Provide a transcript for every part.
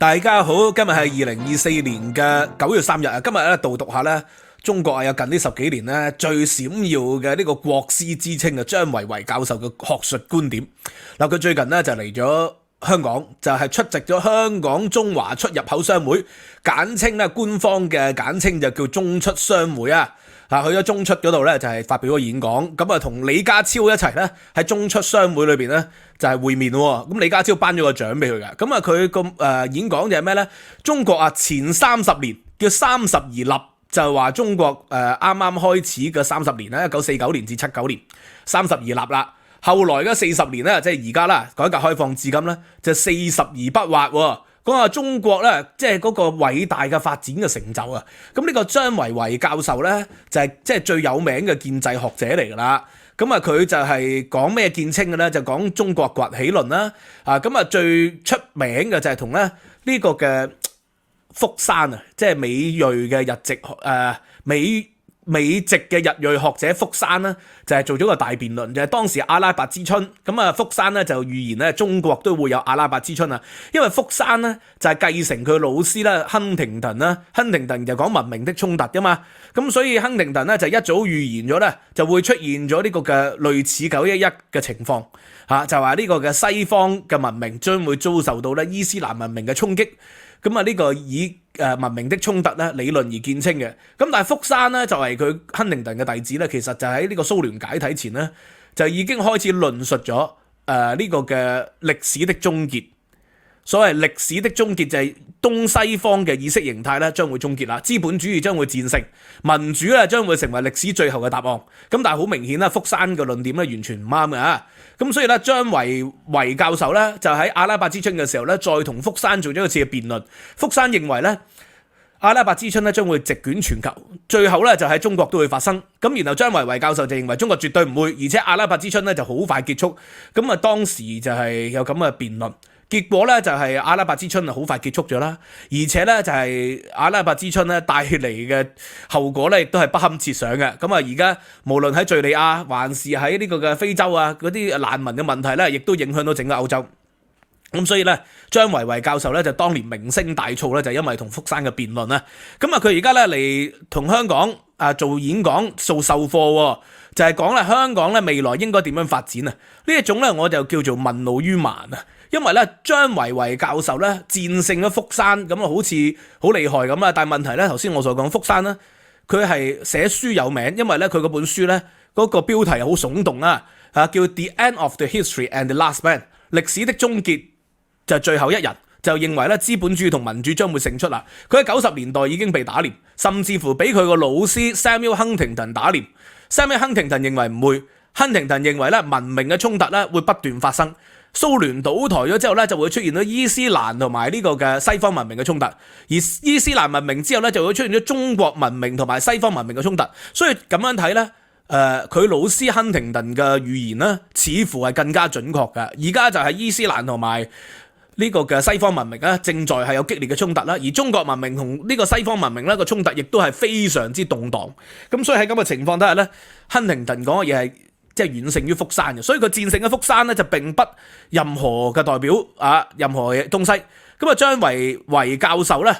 大家好，今日係2024年嘅9月3日啊！今日咧導讀下咧，中國有近呢10幾年咧最閃耀嘅呢個國師之稱嘅張維為教授嘅學術觀點。嗱，佢最近咧就嚟咗香港，就係出席咗香港中華出入口商會，簡稱咧官方嘅簡稱就叫中出商會啊。去咗中出嗰度咧就係發表個演講，咁啊同李家超一齊咧喺中出商會裏邊咧就係會面喎。咁李家超頒咗個獎俾佢嘅，咁啊佢個演講就係咩咧？中國啊前30年叫30而立，就係話中國啱啱開始嘅30年咧，1949年至79年30而立啦。後來嘅40年咧，即係而家啦，改革開放至今咧就40而不惑喎。講下中國咧，即係嗰個偉大嘅發展嘅成就啊！咁呢個張維為教授咧，就係即係最有名嘅建制學者嚟㗎啦。咁啊，佢就係講咩見稱嘅咧？就講中國崛起論啦。咁啊，最出名嘅就係同咧呢個嘅福山啊，即係美裔嘅日籍美籍嘅日裔學者福山咧，就係做咗個大辯論，就係當時阿拉伯之春。咁啊，福山咧就預言咧中國都會有阿拉伯之春啊，因為福山咧就係繼承佢老師咧亨廷頓啦，亨廷頓就講文明的衝突噶嘛，咁所以亨廷頓咧就一早預言咗咧就會出現咗呢個嘅類似911嘅情況就話呢個嘅西方嘅文明將會遭受到咧伊斯蘭文明嘅衝擊。咁啊，呢個以文明的衝突咧理論而見稱嘅。咁但係福山咧就係佢亨廷頓嘅弟子咧，其實就喺呢個蘇聯解體前咧就已經開始論述咗呢個嘅歷史的終結。所謂歷史的終結就係東西方嘅意識形態咧將會終結啦，資本主義將會戰勝，民主咧將會成為歷史最後嘅答案。咁但係好明顯啦，福山嘅論點咧完全唔啱嘅。咁所以咧張維為教授咧就喺阿拉伯之春嘅時候咧再同福山做咗一次嘅辯論。福山認為咧阿拉伯之春咧將會席捲全球，最後咧就喺中國都會發生。咁然後張維為教授就認為中國絕對唔會，而且阿拉伯之春咧就好快結束。咁啊當時就係有咁嘅辯論。結果咧就係阿拉伯之春好快結束咗啦，而且咧就係阿拉伯之春咧帶嚟嘅後果咧亦都係不堪設想嘅。咁啊而家無論喺敘利亞還是喺呢個嘅非洲啊嗰啲難民嘅問題咧，亦都影響到整個歐洲。咁所以咧張維為教授咧就當年名聲大噪咧，就因為同福山嘅辯論啦。咁啊佢而家咧嚟同香港做演講做授課，就係講咧香港咧未來應該點樣發展啊？呢一種咧我就叫做問路於盲啊。因為咧張維為教授咧戰勝咗福山，咁啊好似好厲害咁啦。但係問題咧，頭先我所講福山咧，佢係寫書有名，因為咧佢嗰本書咧嗰個標題好聳動啊，叫 The End of the History and the Last Man， 歷史的終結就係最後一人，就認為咧資本主義同民主將會勝出啦。佢喺90年代已經被打臉，甚至乎俾佢個老師 Samuel Huntington 打臉。Samuel Huntington 認為唔會，Huntington 認為咧文明嘅衝突咧會不斷發生。蘇聯倒台咗之後咧，就會出現咗伊斯蘭同埋呢個嘅西方文明嘅衝突，而伊斯蘭文明之後咧，就會出現咗中國文明同埋西方文明嘅衝突。所以咁樣睇咧，佢老師亨廷頓嘅預言咧，似乎係更加準確嘅。而家就係伊斯蘭同埋呢個嘅西方文明咧，正在係有激烈嘅衝突啦。而中國文明同呢個西方文明咧個衝突，亦都係非常之動盪。咁所以喺咁嘅情況底下咧，亨廷頓講嘅嘢係即係遠勝於福山嘅，所以佢戰勝嘅福山咧就並不任何嘅代表任何嘅東西。咁啊張維為教授咧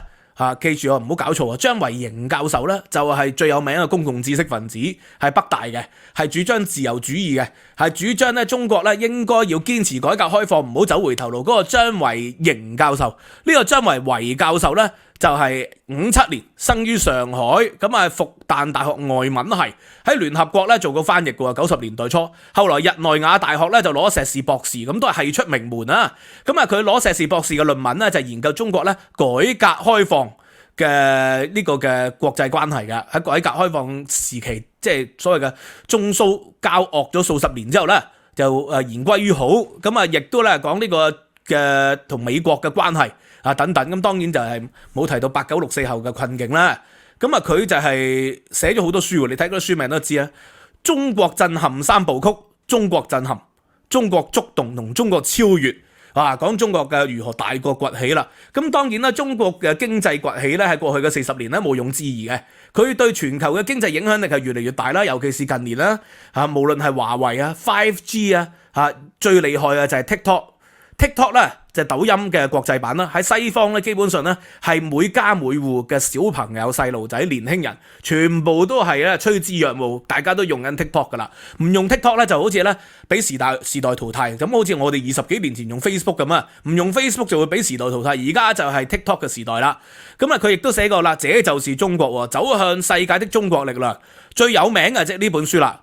記住唔好搞錯啊，張維迎教授咧就係最有名嘅公共知識分子，係北大嘅，係主張自由主義嘅，係主張咧中國咧應該要堅持改革開放，唔好走回頭路。嗰個張維迎教授，呢個張維為教授咧就係57年生於上海，咁啊復旦大學外文系，喺聯合國咧做過翻譯嘅，90年代初，後來日內瓦大學咧就攞碩士博士，咁都係系出名門啊。咁啊佢攞碩士博士嘅論文咧就係研究中國咧改革開放嘅呢個嘅國際關係嘅。喺改革開放時期，即係所謂嘅中蘇交惡咗數十年之後咧，就言歸於好。咁啊亦都咧講呢個嘅同美國嘅關係等等。咁當然就係冇提到8964後嘅困境啦。咁啊佢就係寫咗好多書，你睇嗰啲書名都知啊。中國震撼3部曲，中國震撼、中國觸動同中國超越。講中國嘅如何大國崛起啦。咁當然啦，中國嘅經濟崛起咧喺過去嘅40年咧毋庸置疑嘅，佢對全球嘅經濟影響力係越嚟越大啦。尤其是近年啦，無論係華為5G 最厲害嘅就係 TikTok。TikTok 咧就係抖音嘅國際版啦，喺西方咧基本上咧係每家每戶嘅小朋友、細路仔、年輕人，全部都係咧趨之若鶩，大家都用緊 TikTok 噶啦。唔用 TikTok 咧就好似咧俾時代淘汰，咁好似我哋20幾年前用 Facebook 咁啊，唔用 Facebook 就會俾時代淘汰。而家就係 TikTok 嘅時代啦。咁啊，佢亦都寫過啦，這就是中國，走向世界的中國力量。最有名嘅即係呢本書啦，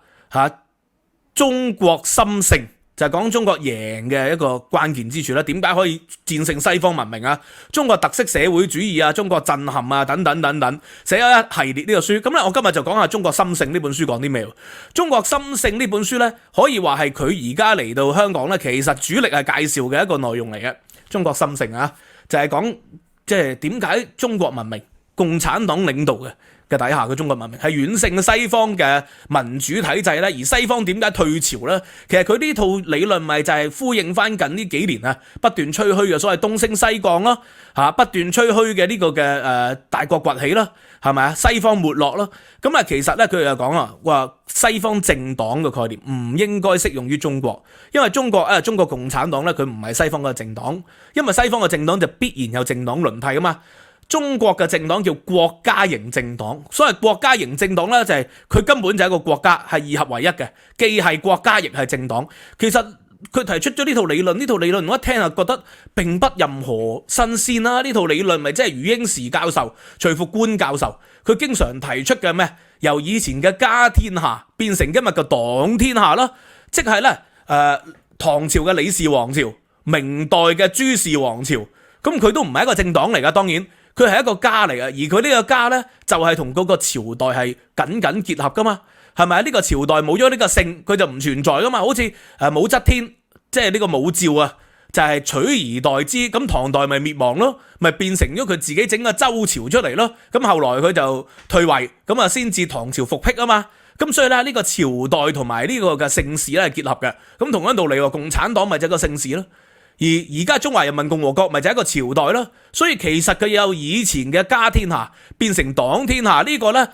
中國心性。就係講中國贏嘅一個關鍵之處啦，點解可以戰勝西方文明啊？中國特色社會主義啊，中國震撼啊，等等等等，寫咗一系列呢個書。咁咧，我今日就講下《中國心性》呢本書講啲咩？《中國心性》呢本書咧，可以話係佢而家嚟到香港咧，其實主力係介紹嘅一個內容嚟嘅。《中國心性》啊，就係講即係點解中國文明共產黨領導嘅底下嘅中國文明係遠勝西方嘅民主體制咧，而西方點解退潮咧？其實佢呢套理論咪就係呼應翻近呢幾年啊不斷吹噓嘅所謂東升西降咯，不斷吹噓嘅呢個嘅大國崛起啦，係咪啊？西方沒落咯，咁啊其實咧佢就講啊話西方政黨嘅概念唔應該適用於中國，因為中國共產黨咧佢唔係西方嘅政黨，因為西方嘅政黨就必然有政黨輪替啊嘛。中國嘅政黨叫國家型政黨，所謂國家型政黨咧就係佢根本就係一個國家，係二合為一嘅，既係國家亦係政黨。其實佢提出咗呢套理論，呢套理論我一聽就覺得並不任何新鮮啦。呢套理論咪即係余英時教授、徐復觀教授佢經常提出嘅咩？由以前嘅家天下變成今日嘅黨天下啦，即係咧唐朝嘅李氏王朝、明代嘅朱氏王朝，咁佢都唔係一個政黨嚟噶，當然。佢係一個家嚟嘅，而佢呢個家咧就係同嗰個朝代係緊緊結合噶嘛，係咪？呢個朝代冇咗呢個姓，佢就唔存在噶嘛。好似武則天，即係呢個武曌啊，就係取而代之，咁唐代咪滅亡咯，咪變成咗佢自己整個周朝出嚟咯。咁後來佢就退位，咁啊先至唐朝復辟啊嘛。咁所以咧呢個朝代同埋呢個嘅姓氏咧係結合嘅。咁同樣道理，共產黨咪就係個姓氏咯。而家中華人民共和國咪就係一個朝代咯，所以其實佢有以前嘅家天下變成黨天下呢個咧，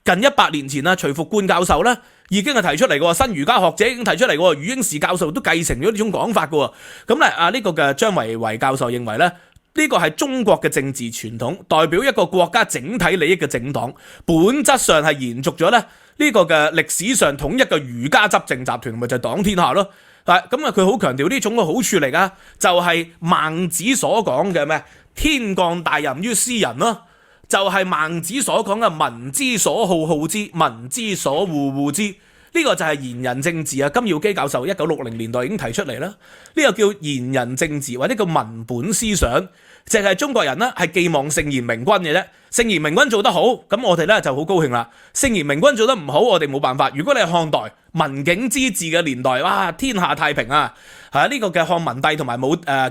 近100年前啦，徐復觀教授咧已經係提出嚟嘅，新儒家學者已經提出嚟嘅，余英時教授都繼承咗呢種講法嘅。咁咧呢個嘅張維為教授認為咧，呢個係中國嘅政治傳統，代表一個國家整體利益嘅政黨，本質上係延續咗咧呢個嘅歷史上統一嘅儒家執政集團，咪就係黨天下咯。咁啊，佢好強調呢種嘅好處嚟噶，就係孟子所講嘅咩？天降大任於斯人咯，就係孟子所講嘅民之所好，好之；民之所惡，惡之。呢個就係賢人政治啊！金耀基教授1960年代已經提出嚟啦。呢個叫賢人政治或者叫民本思想，就係中國人呢係寄望聖賢明君嘅啫。聖賢明君做得好，咁我哋咧就好高興啦。聖賢明君做得唔好，我哋冇辦法。如果你係漢代文景之治嘅年代，哇，天下太平啊！呢個嘅漢文帝同埋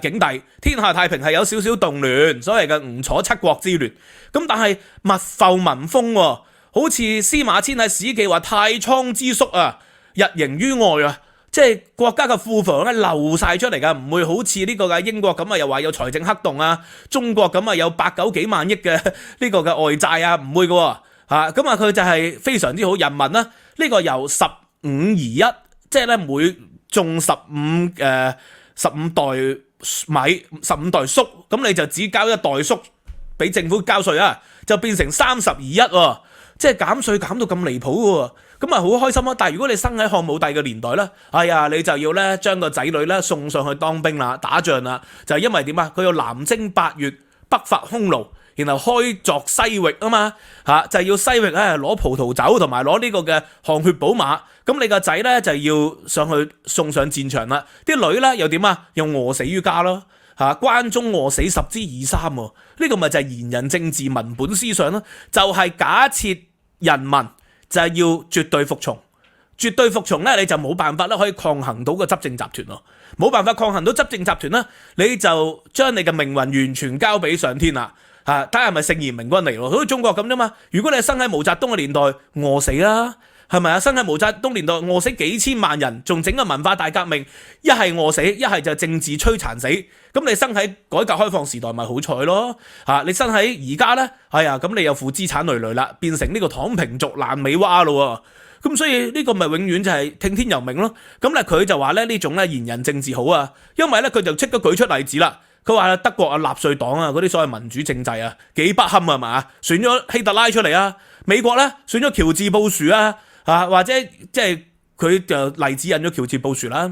景帝，天下太平係有少少動亂，所謂嘅吳楚七國之亂。咁但係物阜民豐喎。好似司馬遷喺史記話太倉之粟啊，日盈於外啊，即係國家嘅庫房咧流晒出嚟噶，唔會好似呢個嘅英國咁啊，又話有財政黑洞啊，中國咁啊有890幾萬億嘅呢個嘅外債啊，唔會噶喎，咁啊佢就係非常之好。人民啦，呢個由15而1，即係咧每種15袋米15袋粟，咁你就只交1袋粟俾政府交稅啊，就變成30而1喎。即係減稅減到咁離譜嘅，咁啊好開心啊！但係如果你生喺漢武帝嘅年代咧，哎呀，你就要咧將個仔女咧送上去當兵啦、打仗啦，就係因為點啊？佢要南征8月，北伐匈奴，然後開鑿西域啊嘛，就係要西域攞葡萄酒同埋攞呢個嘅汗血寶馬，咁你個仔咧就要上去送上戰場啦，啲女咧又點啊？又餓死於家咯。關中餓死10之2三喎，呢個咪就係賢人政治民本思想咯，就係假設人民就係要絕對服從，絕對服從咧你就冇辦法咧可以抗衡到個執政集團咯，冇辦法抗衡到執政集團啦，你就將你嘅命運完全交俾上天啦，睇下係咪聖賢明君嚟咯，好似中國咁啫嘛，如果你係生喺毛澤東嘅年代，餓死啦。係咪啊？生喺毛澤東年代餓死幾千萬人，仲整個文化大革命，一係餓死，一係就政治摧殘死。咁你生喺改革開放時代咪好彩咯？你生喺而家咧，咁你又負資產累累啦，變成呢個躺平族爛尾蛙咯。咁所以呢個咪永遠就係聽天由命咯。咁咧佢就話咧呢種咧賢人政治好啊，因為咧佢就即刻舉出例子啦。佢話德國啊納粹黨啊嗰啲所謂民主政制啊幾不堪啊嘛，選咗希特拉出嚟啊。美國咧選咗喬治布殊啊，或者即係佢就例子引咗喬治布殊啦。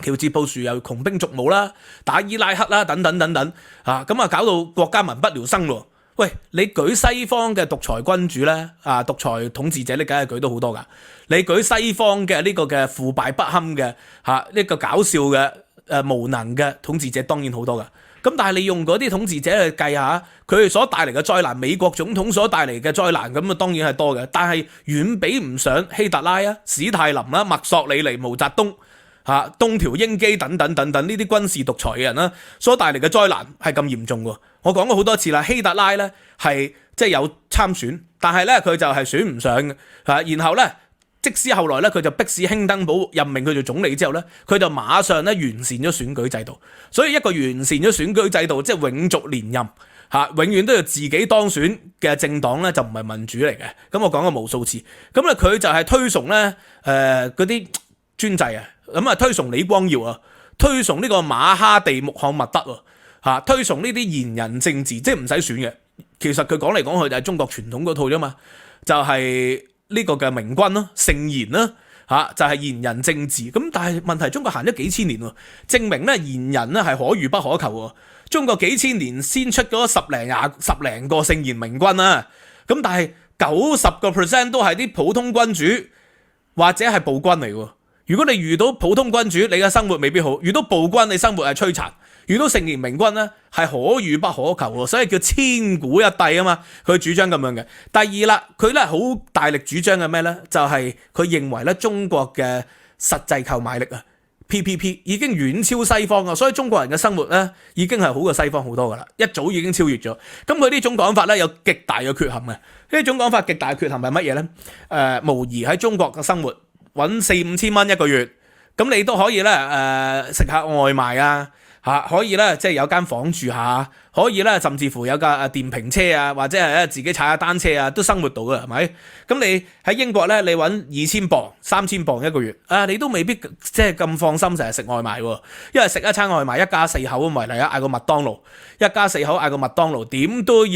喬治布殊又窮兵黷武啦，打伊拉克啦，等等等等咁啊搞到國家民不聊生咯。喂，你舉西方嘅獨裁君主咧，獨裁統治者，你梗係舉到好多噶。你舉西方嘅呢個嘅腐敗不堪嘅呢個搞笑嘅無能嘅統治者，當然好多噶。咁但係你用嗰啲統治者去計下，佢哋所帶嚟嘅災難，美國總統所帶嚟嘅災難，咁啊當然係多嘅。但係遠比唔上希特拉啊、史泰林啦、墨索里尼、毛澤東東條英機等等等等呢啲軍事獨裁嘅人啦，所帶嚟嘅災難係咁嚴重喎。我講過好多次啦，希特拉咧係即係有參選，但係咧佢就係選唔上嘅。然後咧，即使後來咧佢就迫使興登堡任命佢做總理之後咧，佢就馬上咧完善咗選舉制度。所以一個完善咗選舉制度，即係永續連任永遠都要自己當選嘅政黨咧，就唔係民主嚟嘅。咁我講過無數次。咁咧佢就係推崇咧嗰啲專制啊。咁啊，推崇李光耀啊，推崇呢個馬哈地穆罕默德推崇呢啲賢人政治，即係唔使選嘅。其實佢講嚟講去就係中國傳統嗰套啫嘛，就係呢個嘅明君咯、聖賢啦就係賢人政治。咁但係問題，中國行咗幾千年喎，證明咧賢人咧係可遇不可求喎。中國幾千年先出咗十零個聖賢明君啦，咁但係90% 都係啲普通君主或者係暴君嚟喎。如果你遇到普通君主，你嘅生活未必好；遇到暴君，你生活係摧殘；遇到聖賢明君咧，係可遇不可求喎，所以叫千古一帝啊嘛。佢主張咁樣嘅。第二啦，佢咧好大力主張嘅咩咧？就係佢認為咧中國嘅實際購買力PPP 已經遠超西方啊，所以中國人嘅生活咧已經係好過西方好多噶啦，一早已經超越咗。咁佢呢種講法咧有極大嘅缺陷嘅。呢種講法極大嘅缺陷係乜嘢咧？無疑喺中國嘅生活。揾4-5千蚊一個月，咁你都可以咧食下外賣可以咧即係有間房住下，可以咧甚至乎有架電瓶車或者係自己踩下單車都生活到嘅係咪？咁你喺英國咧，你揾2000磅、3000磅一個月你都未必即係咁放心成日食外賣喎，因為食一餐外賣一家4口咁為例嗌個麥當勞，一家4口嗌個麥當勞點都要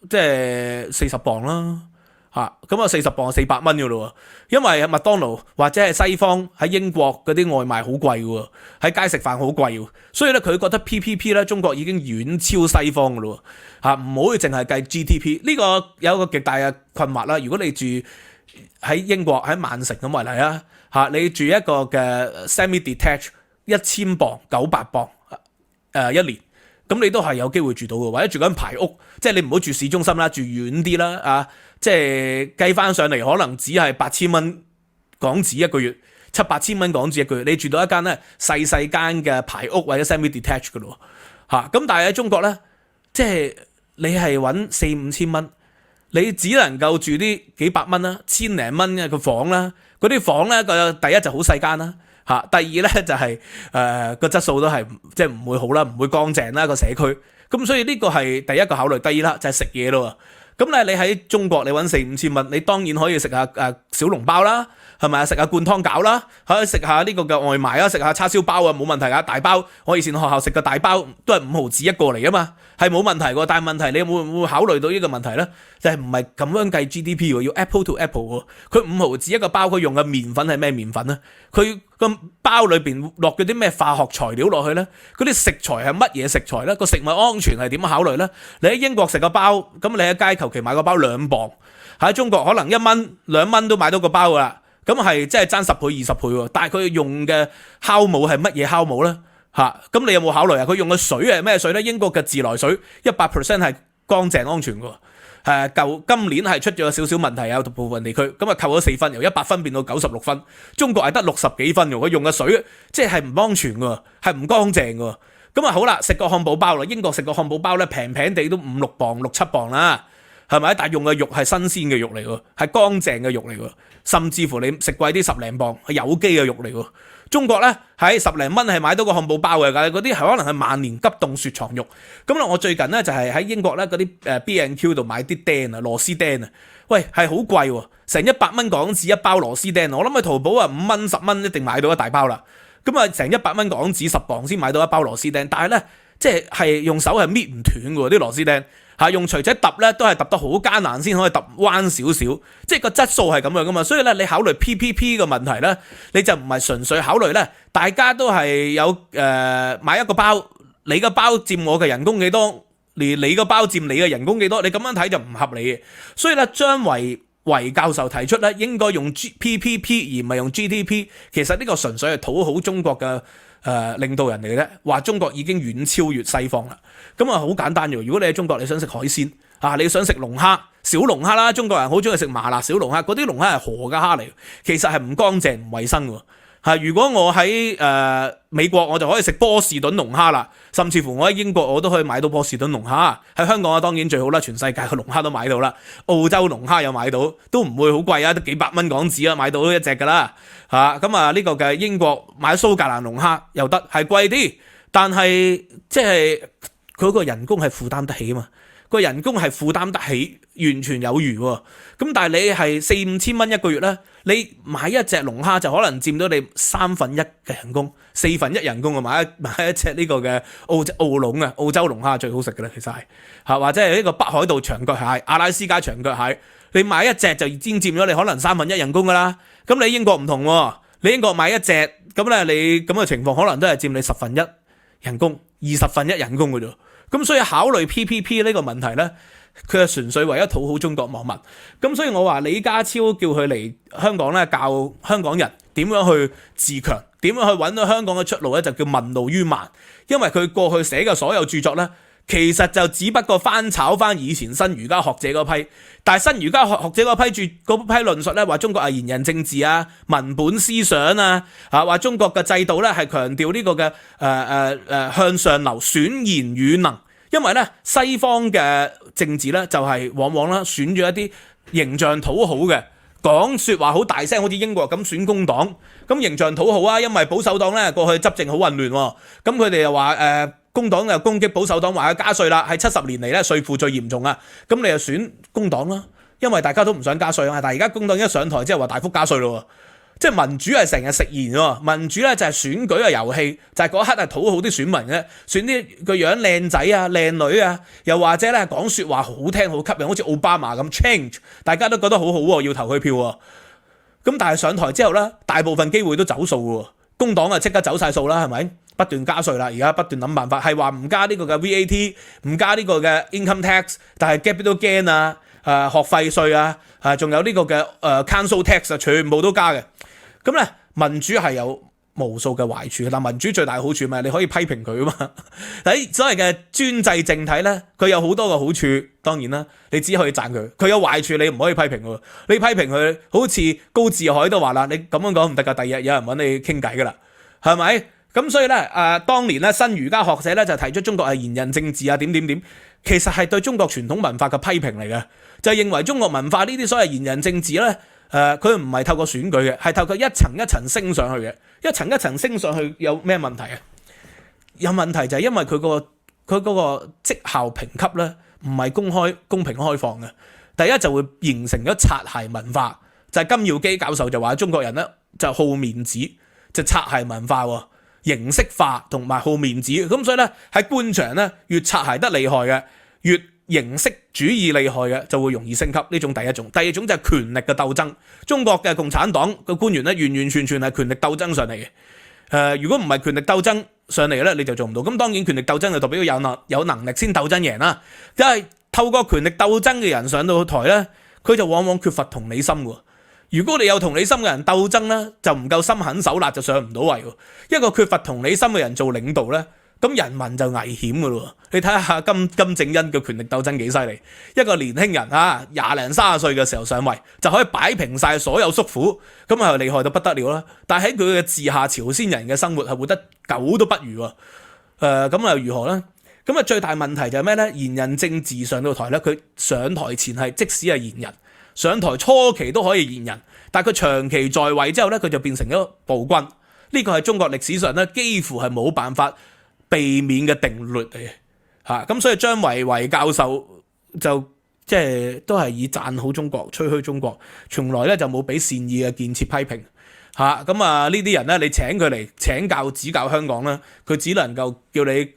即係40磅啦。咁啊40磅400蚊嘅咯，因為麥當勞或者係西方喺英國嗰啲外賣好貴嘅，喺街食飯好貴，所以咧佢覺得 PPP 咧中國已經遠超西方嘅咯，唔可以淨係計 GDP 呢個有一個極大嘅困惑啦。如果你住喺英國喺曼城咁為例你住一個嘅 semi-detached 1000磅900磅一年。咁你都係有機會住到嘅，或者住緊排屋，即係你唔好住市中心啦，住遠啲啦即係計翻上嚟可能只係8000蚊港紙一個月，7-8千蚊港紙一個月，你住到一間咧細間嘅排屋或者 semi-detached 嘅咯咁但係喺中國咧，即係你係揾4-5千蚊，你只能夠住啲幾百蚊啦，1000零蚊嘅個房啦，嗰啲房咧個第一就好細間啦。第二咧就係個質素都係即係唔會好啦，唔會乾淨啦個社區，咁所以呢個係第一個考慮。第二啦就係食嘢咯。咁咧你喺中國你揾4-5千蚊，你當然可以食下小籠包啦，係咪啊？食下灌湯餃啦，可以食下呢個嘅外賣啦，食下叉燒包冇問題㗎。大包我以前學校食嘅大包都係5毫紙一個嚟啊嘛，係冇問題㗎。但係問題你會唔會考慮到呢個問題咧？就係唔係咁樣計 GDP 喎？要 Apple to Apple 喎。佢5毫紙一個包，佢用嘅麵粉係咩麵粉咧？佢個包裏邊落咗啲咩化學材料落去咧？嗰啲食材係乜嘢食材咧？個食物安全係點考慮咧？你喺英國食個包，咁你喺街求其買個包2磅，喺中國可能1蚊2蚊都買到個包噶啦。咁係即係爭10倍20倍喎。但係佢用嘅酵母係乜嘢酵母咧？咁你有冇考慮佢用嘅水係咩水咧？英國嘅自來水100% 係乾淨安全㗎。今年係出咗少少問題，有部分地區咁扣咗4分，由100分變到96分。中國係得60幾分，佢用嘅水即係唔安全㗎，係唔乾淨㗎。咁好啦，食個漢堡包啦，英國食個漢堡包咧平地都5-6磅6-7磅啦，係咪？但係用嘅肉係新鮮嘅肉嚟㗎，係乾淨嘅肉嚟㗎，甚至乎你食貴啲10零磅係有機嘅肉嚟㗎。中國咧喺10零蚊係買到個漢堡包嘅，嗰啲係可能係萬年急凍雪藏肉。咁啦，我最近咧就係喺英國咧嗰啲B&Q 度買啲釘啊，螺絲釘啊，喂係好貴喎，成100蚊港紙一包螺絲釘，我諗喺淘寶啊5蚊10蚊一定買到一大包啦。咁啊成100蚊港紙10磅先買到一包螺絲釘，但係咧即係用手係搣唔斷嘅喎啲螺絲釘。用錘仔揼咧，都係揼得好艱難先可以揼彎少少，即係個質素係咁樣噶嘛。所以咧，你考慮 PPP 嘅問題咧，你就唔係純粹考慮咧，大家都係有買一個包，你個包佔我嘅人工幾多，你個包佔你嘅人工幾多，你咁樣睇就唔合理嘅。所以咧，張維教授提出咧，應該用 PPP 而唔係用 GDP， 其實呢個純粹係討好中國嘅領導人嚟嘅啫，話中國已經遠超越西方啦。咁啊好簡單嘅，如果你喺中國你想食海鮮你想食龍蝦、小龍蝦啦，中國人好中意食麻辣小龍蝦，嗰啲龍蝦係河嘅蝦嚟，其實係唔乾淨唔衛生嘅。如果我喺美國我就可以食波士頓龍蝦啦，甚至乎我喺英國我都可以買到波士頓龍蝦。喺香港當然最好啦，全世界嘅龍蝦都買到啦。澳洲龍蝦又買到，都唔會好貴啊，都幾百蚊港紙啊買到一隻噶啦。咁呢個嘅英國買蘇格蘭龍蝦又得，係貴啲，但係即係佢個人工係負擔得起嘛。個人工係負擔得起，完全有餘喎。咁但係你係4-5千蚊一個月咧，你買一隻龍蝦就可能佔到你1/3嘅人工，1/4人工啊！買一隻呢個嘅澳龍啊，澳洲龍蝦最好食嘅啦，其實係或者係呢個北海道長腳蟹、阿拉斯加長腳蟹，你買一隻就已經佔咗你可能1/3人工噶啦。咁你英國唔同喎，你英國買一隻咁咧，你咁嘅情況可能都係佔你1/10人工、1/20人工嘅啫。咁所以考慮 PPP 呢個問題呢，佢係純粹為咗討好中國網民。咁所以我話李家超叫佢嚟香港呢，教香港人點樣去自強，點樣去揾到香港嘅出路呢，就叫問路於萬。因為佢過去寫嘅所有著作呢，其實就只不過翻炒翻以前新儒家學者嗰批，但係新儒家學者嗰批論述咧，話中國係賢人政治啊、民本思想啊，話中國嘅制度咧係強調呢個嘅向上流、選賢與能，因為咧西方嘅政治咧就係往往啦選咗一啲形象討好嘅，講説話好大聲，好似英國咁選工黨，咁形象討好啊，因為保守黨咧過去執政好混亂，咁佢哋又話工黨又攻擊保守黨，話佢加稅啦，係70年嚟咧稅負最嚴重啊！咁你就選工黨啦，因為大家都唔想加稅啊。但係而家工黨一上台之後話大幅加稅咯，即係民主係成日食言喎。民主咧就係選舉嘅遊戲，就係嗰刻係討好啲選民嘅，選啲個樣靚仔啊、靚女啊，又或者咧講説話好聽好吸引，好似奧巴馬咁 change， 大家都覺得好好喎，要投佢票喎。咁但係上台之後咧，大部分機會都走數嘅喎，工黨啊即刻走晒數啦，係咪？不斷加稅啦，而家不斷諗辦法，係話唔加呢個嘅 VAT， 唔加呢個嘅 income tax， 但係 capital gain 啊、學費稅啊、仲有呢個嘅council tax 啊，全部都加嘅。咁咧民主係有無數嘅壞處，但民主最大嘅好處咪你可以批評佢啊嘛。喺所謂嘅專制政體咧，佢有好多嘅好處，當然啦，你只可以讚佢。佢有壞處，你唔可以批評佢。你批評佢，好似高志海都話啦，你咁樣講唔得㗎，第二日有人揾你傾偈㗎啦，係咪？咁所以咧，當年咧新儒家學者咧就提出中國係賢人政治啊點，其實係對中國傳統文化嘅批評嚟嘅，就認為中國文化呢啲所謂賢人政治咧，佢唔係透過選舉嘅，係透過一層一層升上去嘅，一層一層升上去有咩問題啊？有問題就係因為佢嗰個績效評級咧唔係公平開放嘅，第一就會形成咗擦鞋文化，就係金耀基教授就話中國人咧就好面子，就擦鞋文化喎。形式化同埋好面子，咁所以咧喺官場咧越擦鞋得厲害嘅，越形式主義厲害嘅就會容易升級，呢種第一種。第二種就係權力嘅鬥爭。中國嘅共產黨嘅官員咧完完全全係權力鬥爭上嚟嘅。如果唔係權力鬥爭上嚟咧，你就做唔到。咁當然權力鬥爭就代表有能力先鬥爭贏啦。因為透過權力鬥爭嘅人上到台咧，佢就往往缺乏同理心喎。如果你有同理心嘅人鬥爭咧，就唔夠心狠手辣就上唔到位喎。一個缺乏同理心嘅人做領導咧，咁人民就危險噶咯。你睇下金正恩嘅權力鬥爭幾犀利，一個年輕人20零30歲嘅時候上位，就可以擺平晒所有叔父，咁係厲害到不得了啦。但係喺佢嘅治下，朝鮮人嘅生活係活得狗都不如喎。咁又如何咧？咁最大問題就係咩咧？賢人政治上到台咧，佢上台前係即使係賢人。上台初期都可以賢人，但係佢長期在位之後咧，佢就變成咗暴君。呢個係中國歷史上咧幾乎係冇辦法避免嘅定律嚟嘅嚇。咁所以張維為教授就即係都係以讚好中國、吹噓中國，從來咧就冇俾善意嘅建設批評嚇。咁呢啲人咧，你請佢嚟請教指教香港咧，佢只能夠叫你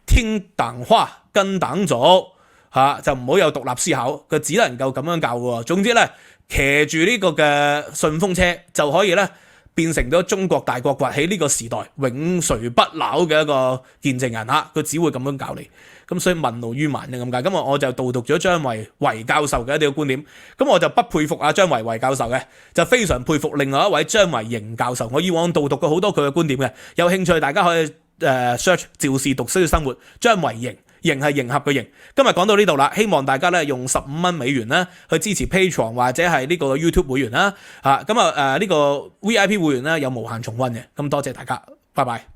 聽黨話跟黨走嚇，就唔好有獨立思考，佢只能夠咁樣教喎。總之咧，騎住呢個嘅順風車就可以咧，變成咗中國大國崛起呢個時代永垂不朽嘅一個見證人嚇，佢只會咁樣教你。咁所以問路於民嘅咁解，咁我就導讀咗張維為教授嘅一啲觀點。咁我就不佩服張維為教授嘅，就非常佩服另外一位張維迎教授。我以往導讀過好多佢嘅觀點嘅，有興趣大家可以search 趙氏讀書生活，張維迎。迎係迎合嘅迎。今日講到呢度啦，希望大家咧用15蚊美元啦去支持 Patreon 或者係呢個 YouTube 會員啦。呢個 VIP 會員咧有無限重溫嘅，咁多謝大家，拜拜。